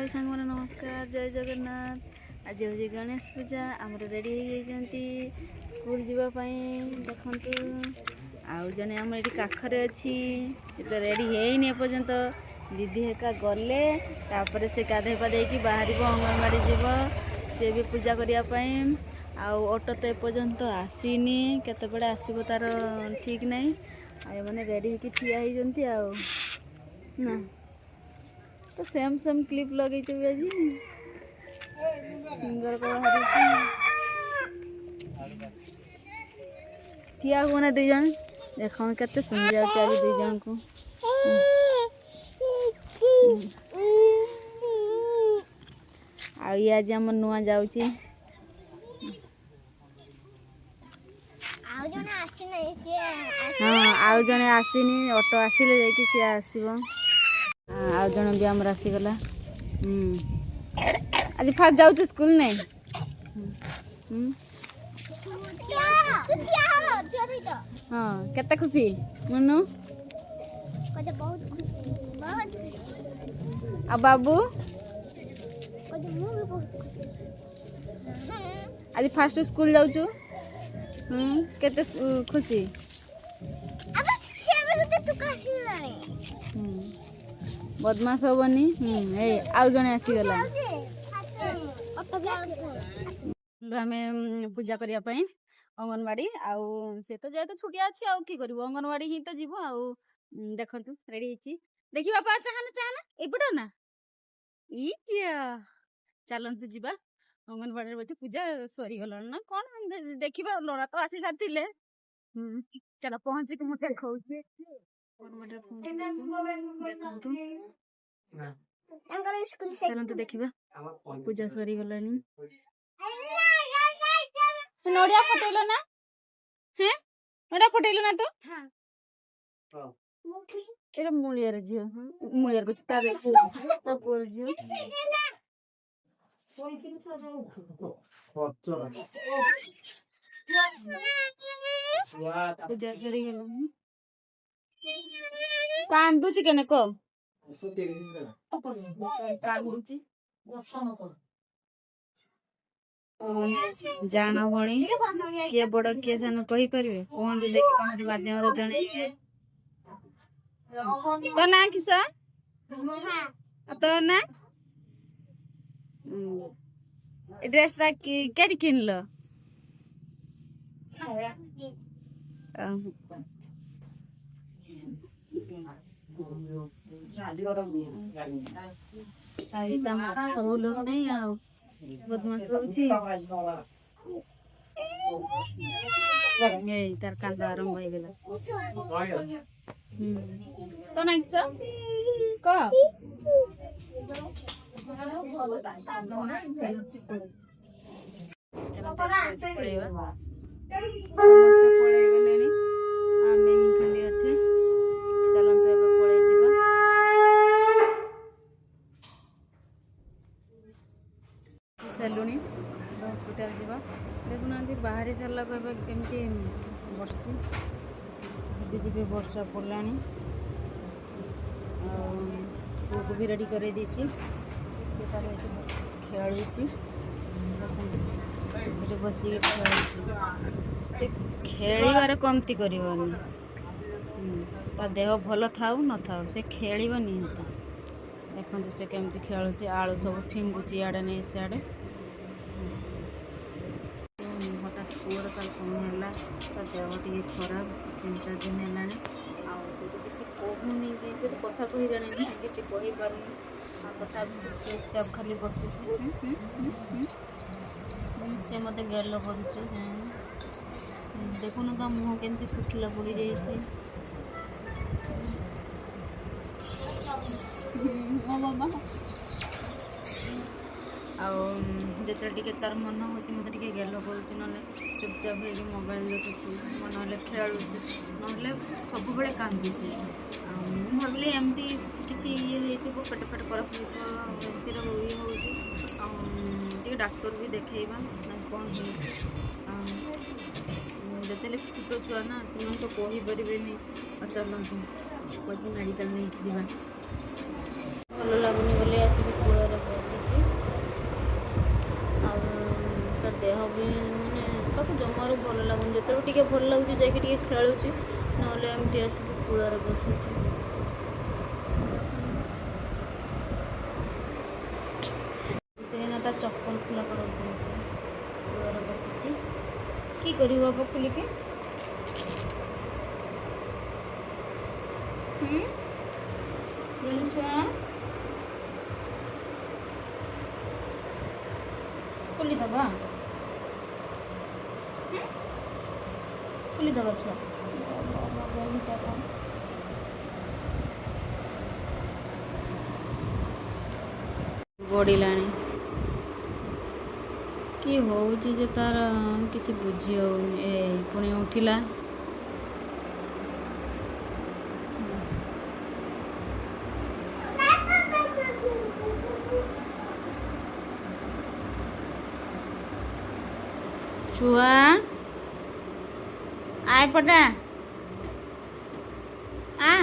हाय सांग मैंने नमस्कार जय जगन्नाथ। आज हूँ गणेश पूजा आमर रेडी हो स्कूल जावाई देखु आउ जने आम ये काखरे अच्छी तो रेडी है एपर्यंत दीदी हेका गले तापर से गाधे पाधे बाहर अंगनवाड़ी जीव सी भी पूजा करने ऑटो तो एपर्यंत आसीनी केते आसब तार ठीक नहीं मैंने रेडी होकर ठिया होती ना तो सेम सेम क्लिप लगे आज सिंगर को ठिया हुआ दुई जन देख के सुन जाए आज दुई जन को आज आम नुआ जाऊँ हाँ आउ जने आसीनी ऑटो आसिले जाकि सी आसब आउ जन भी आमर आसीगला आज फास्ट जाऊँ स्कूल नहीं हाँ केते खुशी मनु आ बाबू आज फास्ट स्कूल जाऊँ केते खुशी बदमाश हेनी आउ जने आसीगला आम पूजा करने अंगनवाड़ी आउ से तो जेहेतु छुटिया अच्छी आउ कि करू अंगनवाड़ी ही तो जीव आउ देखु रेडी होती देखिए बापा चाहना चाहना एपट ना इटिया चलतु जी अंगनवाड़ी बोलते पूजा सरी गला ना कौन देखा लड़ा तो आसी सारी चलो पहुँच के मुझे देखा चलते देखा पूजा सरी गला नड़िया फटेल ना हैं नड़िया फटेल ना तो मुलियार झील मुलियार को पुअर झील कांदुची केने को कांदुची जान भणी किए बड़ किए सान कही पारे कहते देखिए माध्यम जन तो ना किस तो ना ड्रेस के किनल सब लोग नहीं आओ बदमाश तार कांद आरंभ हो गला तो नहीं सर कह खाली अच्छे चलते पड़े सारूनी हस्पिटाल जावा देखुना बाहरी सारा केमती बस झिपी वर्षा पड़ा पुआ को भी रेडी कर से तार खेलुची बस से खेल कमती कर देह भल थाऊ न थाऊ से खेल निहत देखो से केमती खेलुची आलू सब फिंगुची आड़े नहीं सियाड़े हठात पुअर कल कम है देह टे खराब 3-4 दिन है से तो किसी कहूनी कथा कही जाने किसी कही पार कथा चुपचाप खाली बसुची से मत गेल पड़ुचे देखुन तो मुह केमती शुखिला पड़ जाइए बाबा आते तार मन हो मत गेल कर ना चुपचाप हो मोबाइल देखुची ना खेलुची ना सब बड़े कांदुची भाविली एमती किसी ये पेट पेट खराब एमती ये डाक्टर भी देखा कौन होते छोट छुआ ना से तो कहींपारे चलतु मेडिकल नहीं जावा भल लगुनि बोली आसिक कूलर बस ତାର ଭଲ ଲାଗୁନି। ଯେତେବେଳେ ଟିକେ ଭଲ ଲାଗୁଛି ଯାଇକି ଟିକେ ଖେଳୁଛି, ନହେଲେ ଏମିତି ଆସିକି କୂଳରେ ବସୁଛି। ସେନା ତା ଚପଲ ଖୋଲା କରାଉଛି, କୂଳରେ ବସିଛି। କି କରିବ ବାପା ଖୋଲିକି? ଛୁଆ ଖୋଲିଦବା, ଖୋଲିଦବା ଛୁଆ ଗଡ଼ିଲାଣି। କି ହଉଛି ଯେ ତାର କିଛି ବୁଝି ହଉନି। ଏ ପୁଣି ଉଠିଲା। ଛୁଆ ଆଏ ପଟା ଆ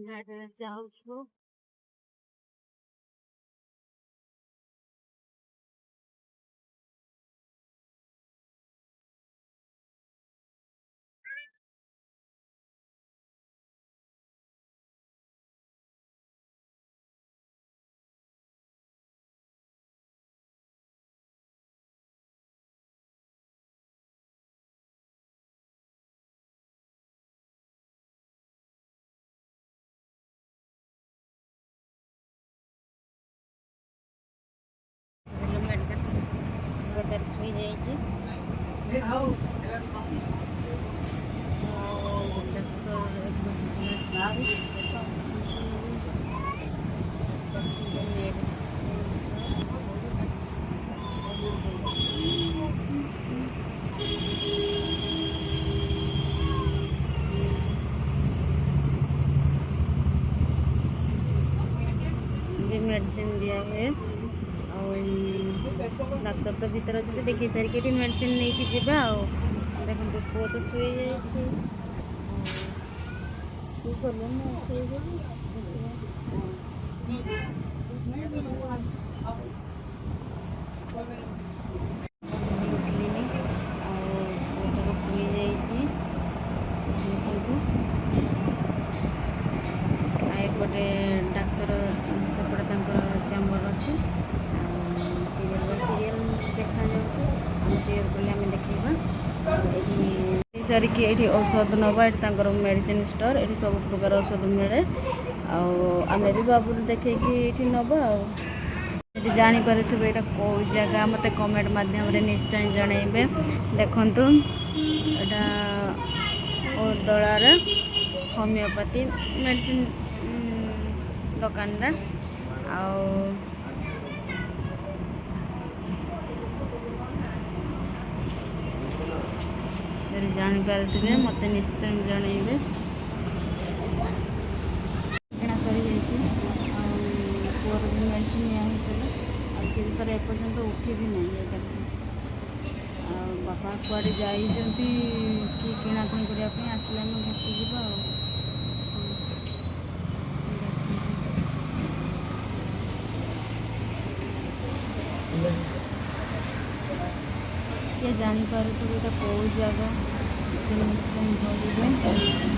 ଗାଡ଼ିରେ ଯାଉଛୁ। ମେଡ଼ିକାଲ ଶୋଇଯାଇଛି। मेडिसिन दिया हुए डाक्तर तो भीतर अच्छे देखी सारिक मेडिसिन नहीं कि जीवा देखो पुओ तो शुई एपटे डाक्तर सेपटे चेम्बर अच्छे सीरियल सीरियल देखा सीरियल बोले आम देखा सारिक ये औषध नवा ये मेडिसिन स्टोर ये सब प्रकार औषध मिले आम भी बाबू देखे नवा जापर यहाँ कौ जगह मत कमेंट मध्यम निश्चय जनइबे देखु यहाँ उदलार होमियोपैथी मेडिसिन दुकान जापर मत निश्चय जनइबे किଣା सरी पुअर भी मेडिसिन निर एपर्तंत उठी भी नहीं बापा कुआड़े जाइछंती कि किणाकिणी करने आसले आम घरको जीवा किए जापर यहाँ कौ जगह निश्चय करेंगे।